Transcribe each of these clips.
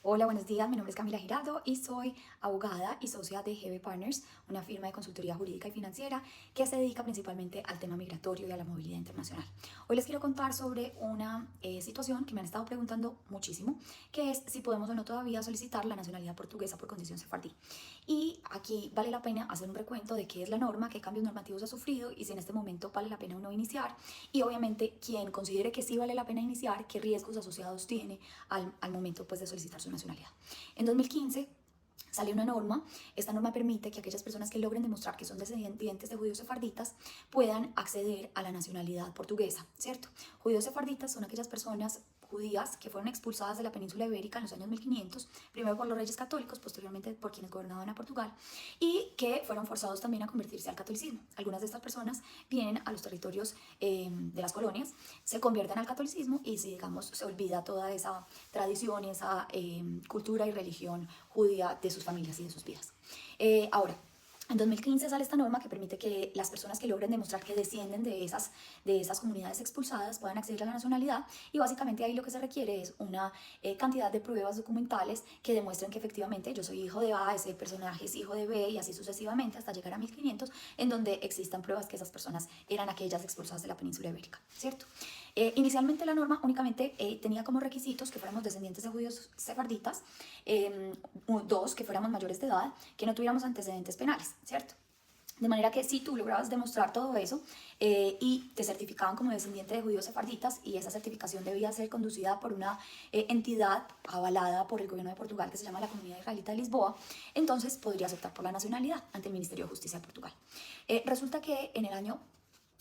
Hola, buenos días. Mi nombre es Camila Giraldo y soy abogada y socia de GB Partners, una firma de consultoría jurídica y financiera que se dedica principalmente al tema migratorio y a la movilidad internacional. Hoy les quiero contar sobre una situación que me han estado preguntando muchísimo, que es si podemos o no todavía solicitar la nacionalidad portuguesa por condición sefardí. Y aquí vale la pena hacer un recuento de qué es la norma, qué cambios normativos ha sufrido y si en este momento vale la pena o no iniciar. Y obviamente quien considere que sí vale la pena iniciar, qué riesgos asociados tiene al momento pues, de solicitar su nacionalidad. En 2015 sale una norma. Esta norma permite que aquellas personas que logren demostrar que son descendientes de judíos sefarditas puedan acceder a la nacionalidad portuguesa, ¿cierto? Judíos sefarditas son aquellas personas judías que fueron expulsadas de la península ibérica en los años 1500, primero por los reyes católicos, posteriormente por quienes gobernaban a Portugal, y que fueron forzados también a convertirse al catolicismo. Algunas de estas personas vienen a los territorios de las colonias, se convierten al catolicismo y, si digamos, se olvida toda esa tradición y esa cultura y religión judía de sus familias y de sus vidas. Ahora, en 2015 sale esta norma que permite que las personas que logren demostrar que descienden de esas comunidades expulsadas puedan acceder a la nacionalidad, y básicamente ahí lo que se requiere es una cantidad de pruebas documentales que demuestren que efectivamente yo soy hijo de A, ese personaje es hijo de B y así sucesivamente hasta llegar a 1500, en donde existan pruebas que esas personas eran aquellas expulsadas de la península ibérica, ¿cierto? Inicialmente la norma únicamente tenía como requisitos que fuéramos descendientes de judíos sefarditas, dos, que fuéramos mayores de edad, que no tuviéramos antecedentes penales, ¿cierto? De manera que si tú lograbas demostrar todo eso y te certificaban como descendiente de judíos sefarditas, y esa certificación debía ser conducida por una entidad avalada por el gobierno de Portugal que se llama la Comunidad Israelita de Lisboa, entonces podrías optar por la nacionalidad ante el Ministerio de Justicia de Portugal. Resulta que en el año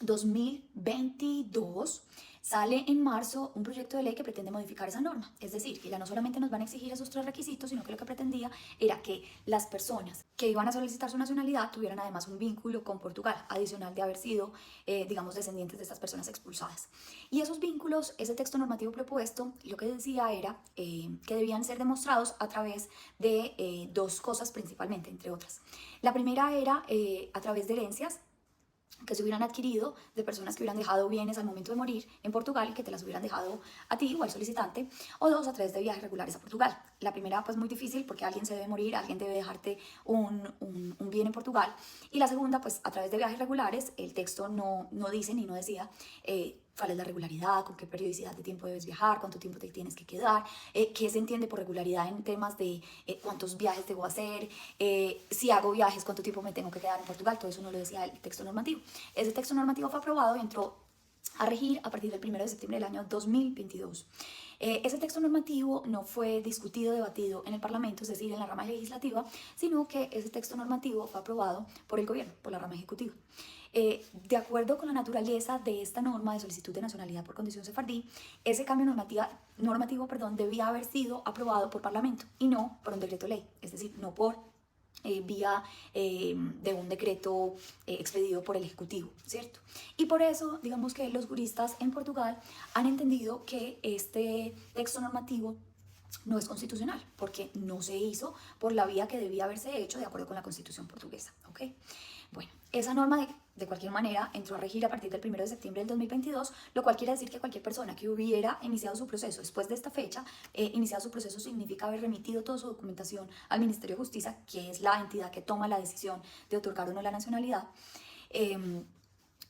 2022 sale en marzo un proyecto de ley que pretende modificar esa norma. Es decir, que ya no solamente nos van a exigir esos tres requisitos, sino que lo que pretendía era que las personas que iban a solicitar su nacionalidad tuvieran además un vínculo con Portugal, adicional de haber sido, digamos, descendientes de estas personas expulsadas. Y esos vínculos, ese texto normativo propuesto, lo que decía era que debían ser demostrados a través de dos cosas principalmente, entre otras. La primera era a través de herencias que se hubieran adquirido de personas que hubieran dejado bienes al momento de morir en Portugal y que te las hubieran dejado a ti o al solicitante, o dos, a través de viajes regulares a Portugal. La primera, pues muy difícil porque alguien se debe morir, alguien debe dejarte un bien en Portugal, y la segunda, pues a través de viajes regulares. El texto no dice ni no decía cuál es la regularidad, con qué periodicidad de tiempo debes viajar, cuánto tiempo te tienes que quedar, qué se entiende por regularidad en temas de cuántos viajes debo hacer, si hago viajes, cuánto tiempo me tengo que quedar en Portugal. Todo eso no lo decía el texto normativo. Ese texto normativo fue aprobado y entró a regir a partir del 1 de septiembre del año 2022. Ese texto normativo no fue discutido, debatido en el Parlamento, es decir, en la rama legislativa, sino que ese texto normativo fue aprobado por el gobierno, por la rama ejecutiva. De acuerdo con la naturaleza de esta norma de solicitud de nacionalidad por condición sefardí, ese cambio normativo, debía haber sido aprobado por Parlamento y no por un decreto ley, es decir, no por vía de un decreto expedido por el Ejecutivo, ¿cierto? Y por eso, digamos que los juristas en Portugal han entendido que este texto normativo no es constitucional, porque no se hizo por la vía que debía haberse hecho de acuerdo con la Constitución portuguesa, ¿ok? Bueno, esa norma de cualquier manera entró a regir a partir del 1 de septiembre del 2022, lo cual quiere decir que cualquier persona que hubiera iniciado su proceso después de esta fecha, iniciado su proceso significa haber remitido toda su documentación al Ministerio de Justicia, que es la entidad que toma la decisión de otorgar o no la nacionalidad.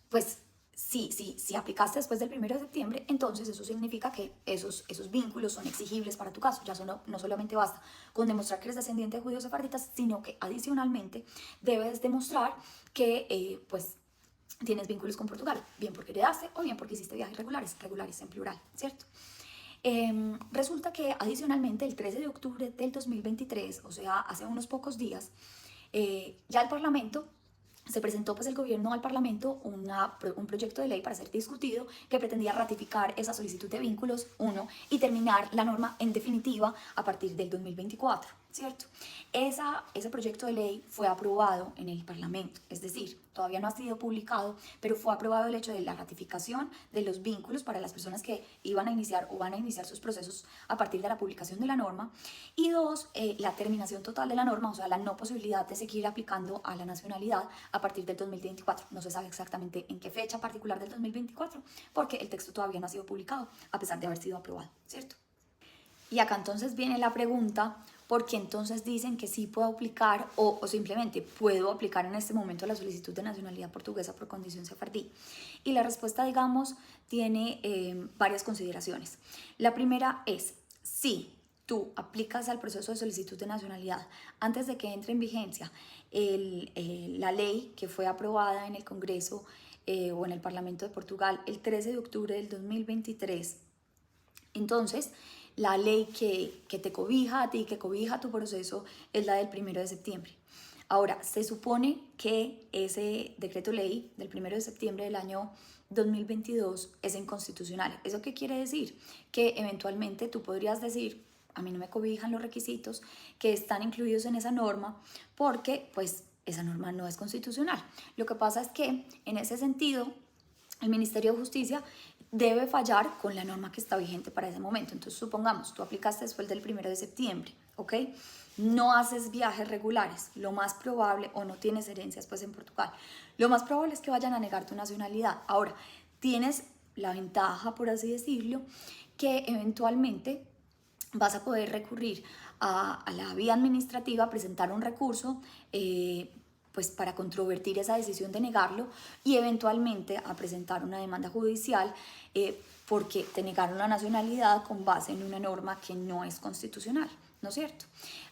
Pues si aplicaste después del 1 de septiembre, entonces eso significa que esos vínculos son exigibles para tu caso. Ya no solamente basta con demostrar que eres descendiente de judíos sefarditas, sino que adicionalmente debes demostrar que pues tienes vínculos con Portugal, bien porque heredaste o bien porque hiciste viajes regulares en plural, ¿cierto? Resulta que adicionalmente el 13 de octubre del 2023, o sea, hace unos pocos días, ya el Parlamento se presentó, pues el gobierno al Parlamento un proyecto de ley para ser discutido que pretendía ratificar esa solicitud de vínculos, y terminar la norma en definitiva a partir del 2024, ¿cierto? Ese proyecto de ley fue aprobado en el Parlamento, es decir, todavía no ha sido publicado, pero fue aprobado el hecho de la ratificación de los vínculos para las personas que iban a iniciar o van a iniciar sus procesos a partir de la publicación de la norma, y dos, la terminación total de la norma, o sea, la no posibilidad de seguir aplicando a la nacionalidad a partir del 2024. No se sabe exactamente en qué fecha particular del 2024, porque el texto todavía no ha sido publicado, a pesar de haber sido aprobado, ¿cierto? Y acá entonces viene la pregunta, ¿por qué entonces dicen que sí puedo aplicar o simplemente puedo aplicar en este momento la solicitud de nacionalidad portuguesa por condición sefardí? Y la respuesta, digamos, tiene varias consideraciones. La primera es, sí, tú aplicas al proceso de solicitud de nacionalidad antes de que entre en vigencia la ley que fue aprobada en el Congreso o en el Parlamento de Portugal el 13 de octubre del 2023. Entonces, la ley que te cobija a ti, que cobija tu proceso, es la del 1 de septiembre. Ahora, se supone que ese decreto ley del 1 de septiembre del año 2022 es inconstitucional. ¿Eso qué quiere decir? Que eventualmente tú podrías decir, a mí no me cobijan los requisitos que están incluidos en esa norma porque pues esa norma no es constitucional. Lo que pasa es que en ese sentido el Ministerio de Justicia debe fallar con la norma que está vigente para ese momento. Entonces, supongamos, tú aplicaste después del 1 de septiembre, ¿ok? No haces viajes regulares, lo más probable, o no tienes herencias pues en Portugal, lo más probable es que vayan a negar tu nacionalidad. Ahora, tienes la ventaja, por así decirlo, que eventualmente vas a poder recurrir a la vía administrativa, presentar un recurso, pues para controvertir esa decisión de negarlo y eventualmente a presentar una demanda judicial porque te negaron la nacionalidad con base en una norma que no es constitucional, ¿no es cierto?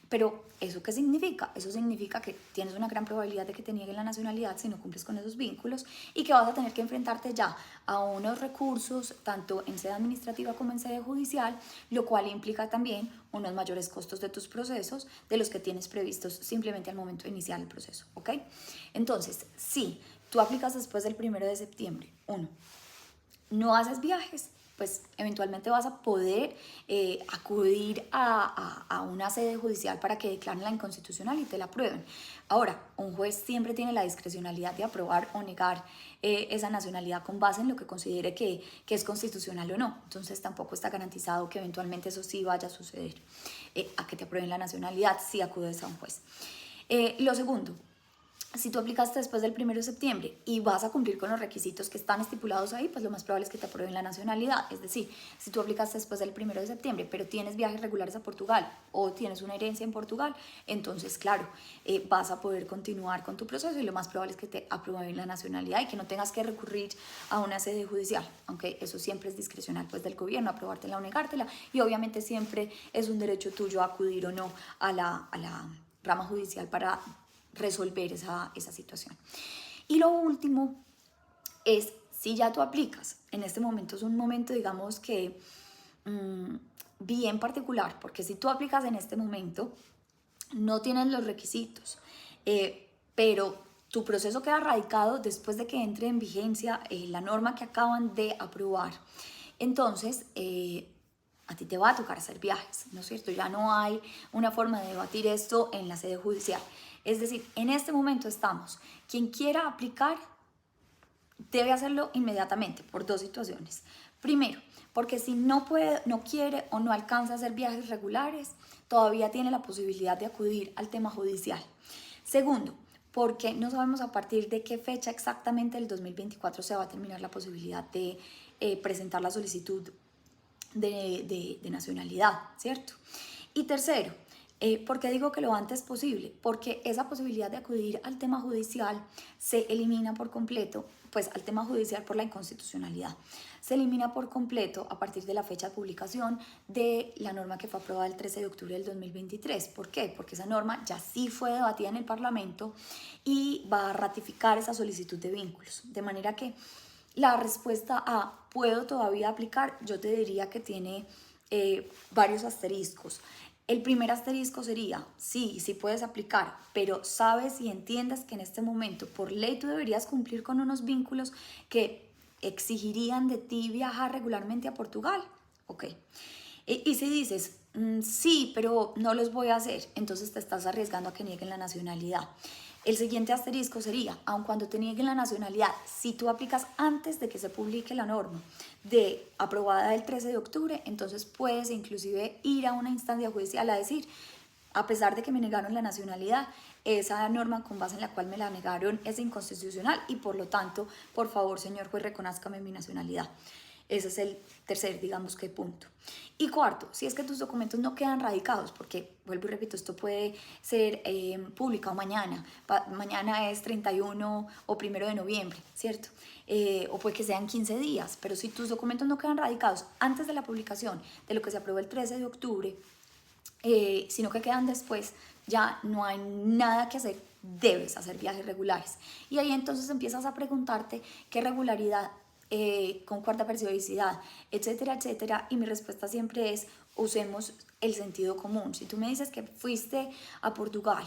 Pero ¿eso qué significa? Eso significa que tienes una gran probabilidad de que te nieguen la nacionalidad si no cumples con esos vínculos y que vas a tener que enfrentarte ya a unos recursos, tanto en sede administrativa como en sede judicial, lo cual implica también unos mayores costos de tus procesos de los que tienes previstos simplemente al momento de iniciar el proceso, ¿ok? Entonces, si tú aplicas después del 1 de septiembre, uno, no haces viajes, pues eventualmente vas a poder acudir a una sede judicial para que declaren la inconstitucional y te la aprueben. Ahora, un juez siempre tiene la discrecionalidad de aprobar o negar esa nacionalidad con base en lo que considere que es constitucional o no. Entonces tampoco está garantizado que eventualmente eso sí vaya a suceder, a que te aprueben la nacionalidad si acudes a un juez. Lo segundo, si tú aplicaste después del 1 de septiembre y vas a cumplir con los requisitos que están estipulados ahí, pues lo más probable es que te aprueben la nacionalidad. Es decir, si tú aplicaste después del 1 de septiembre, pero tienes viajes regulares a Portugal o tienes una herencia en Portugal, entonces, claro, vas a poder continuar con tu proceso y lo más probable es que te aprueben la nacionalidad y que no tengas que recurrir a una sede judicial, aunque eso siempre es discrecional pues del gobierno, aprobártela o negártela, y obviamente siempre es un derecho tuyo acudir o no a la rama judicial para resolver esa situación. Y lo último es, si ya tú aplicas, en este momento es un momento, digamos que bien particular, porque si tú aplicas en este momento, no tienes los requisitos, pero tu proceso queda radicado después de que entre en vigencia la norma que acaban de aprobar. Entonces, a ti te va a tocar hacer viajes, ¿no es cierto? Ya no hay una forma de debatir esto en la sede judicial. Es decir, en este momento estamos, quien quiera aplicar debe hacerlo inmediatamente por dos situaciones. Primero, porque si no puede, no quiere o no alcanza a hacer viajes regulares, todavía tiene la posibilidad de acudir al tema judicial. Segundo, porque no sabemos a partir de qué fecha exactamente del 2024 se va a terminar la posibilidad de presentar la solicitud de nacionalidad, ¿cierto? Y tercero, ¿por qué digo que lo antes posible? Porque esa posibilidad de acudir al tema judicial se elimina por completo, pues al tema judicial por la inconstitucionalidad. Se elimina por completo a partir de la fecha de publicación de la norma que fue aprobada el 13 de octubre del 2023. ¿Por qué? Porque esa norma ya sí fue debatida en el Parlamento y va a ratificar esa solicitud de vínculos. De manera que la respuesta a ¿puedo todavía aplicar? Yo te diría que tiene varios asteriscos. El primer asterisco sería, sí, sí puedes aplicar, pero sabes y entiendes que en este momento por ley tú deberías cumplir con unos vínculos que exigirían de ti viajar regularmente a Portugal. Ok. Y si dices, sí, pero no los voy a hacer, entonces te estás arriesgando a que nieguen la nacionalidad. El siguiente asterisco sería, aun cuando te nieguen la nacionalidad, si tú aplicas antes de que se publique la norma de aprobada el 13 de octubre, entonces puedes inclusive ir a una instancia judicial a decir, a pesar de que me negaron la nacionalidad, esa norma con base en la cual me la negaron es inconstitucional y por lo tanto, por favor, señor juez, reconózcame mi nacionalidad. Ese es el tercer, digamos que punto. Y cuarto, si es que tus documentos no quedan radicados, porque vuelvo y repito, esto puede ser publicado mañana, mañana es 31 o 1 de noviembre, ¿cierto? O puede que sean 15 días, pero si tus documentos no quedan radicados antes de la publicación de lo que se aprobó el 13 de octubre, sino que quedan después, ya no hay nada que hacer, debes hacer viajes regulares. Y ahí entonces empiezas a preguntarte qué regularidad, con cuarta periodicidad, etcétera, etcétera. Y mi respuesta siempre es, usemos el sentido común. Si tú me dices que fuiste a Portugal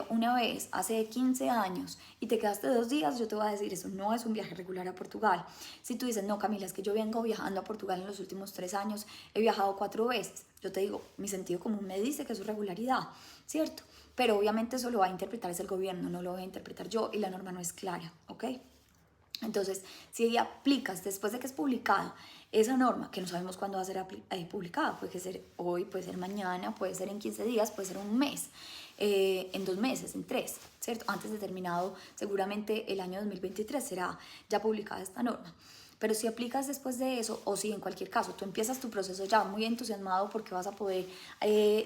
una vez hace 15 años y te quedaste 2 días, yo te voy a decir, eso no es un viaje regular a Portugal. Si tú dices, no, Camila, es que yo vengo viajando a Portugal en los últimos 3 años, he viajado 4 veces, yo te digo, mi sentido común me dice que eso es regularidad, ¿cierto? Pero obviamente eso lo va a interpretar es el gobierno, no lo voy a interpretar yo, y la norma no es clara, ¿ok? Entonces, si aplicas después de que es publicada esa norma, que no sabemos cuándo va a ser publicada, puede ser hoy, puede ser mañana, puede ser en 15 días, puede ser un mes, en 2 meses, en 3, ¿cierto? Antes de terminado, seguramente el año 2023 será ya publicada esta norma. Pero si aplicas después de eso, o si en cualquier caso tú empiezas tu proceso ya muy entusiasmado porque vas a poder,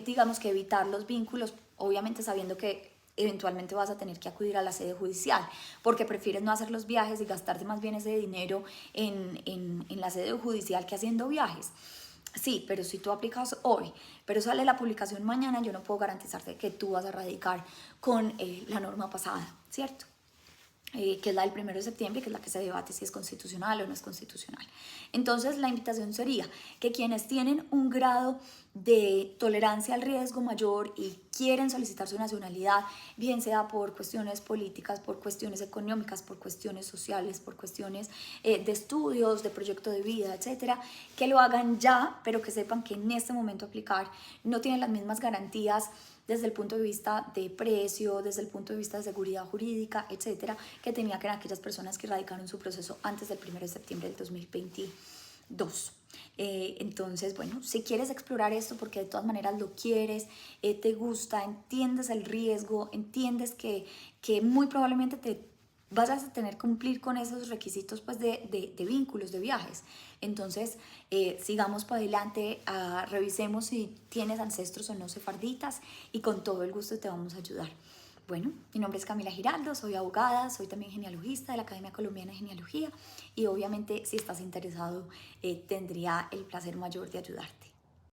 digamos que evitar los vínculos, obviamente sabiendo que eventualmente vas a tener que acudir a la sede judicial, porque prefieres no hacer los viajes y gastarte más bien ese dinero en la sede judicial que haciendo viajes. Sí, pero si tú aplicas hoy, pero sale la publicación mañana, yo no puedo garantizarte que tú vas a radicar con la norma pasada, ¿cierto? Que es la del 1 de septiembre, que es la que se debate si es constitucional o no es constitucional. Entonces, la invitación sería que quienes tienen un grado de tolerancia al riesgo mayor y quieren solicitar su nacionalidad, bien sea por cuestiones políticas, por cuestiones económicas, por cuestiones sociales, por cuestiones de estudios, de proyecto de vida, etcétera, que lo hagan ya, pero que sepan que en este momento aplicar no tiene las mismas garantías desde el punto de vista de precio, desde el punto de vista de seguridad jurídica, etcétera, que tenía que eran aquellas personas que radicaron su proceso antes del 1 de septiembre del 2022. Entonces, bueno, si quieres explorar esto porque de todas maneras lo quieres, te gusta, entiendes el riesgo, entiendes que muy probablemente te vas a tener que cumplir con esos requisitos pues de vínculos, de viajes. Entonces, sigamos para adelante, revisemos si tienes ancestros o no sefarditas y con todo el gusto te vamos a ayudar. Bueno, mi nombre es Camila Giraldo, soy abogada, soy también genealogista de la Academia Colombiana de Genealogía y obviamente si estás interesado tendría el placer mayor de ayudarte.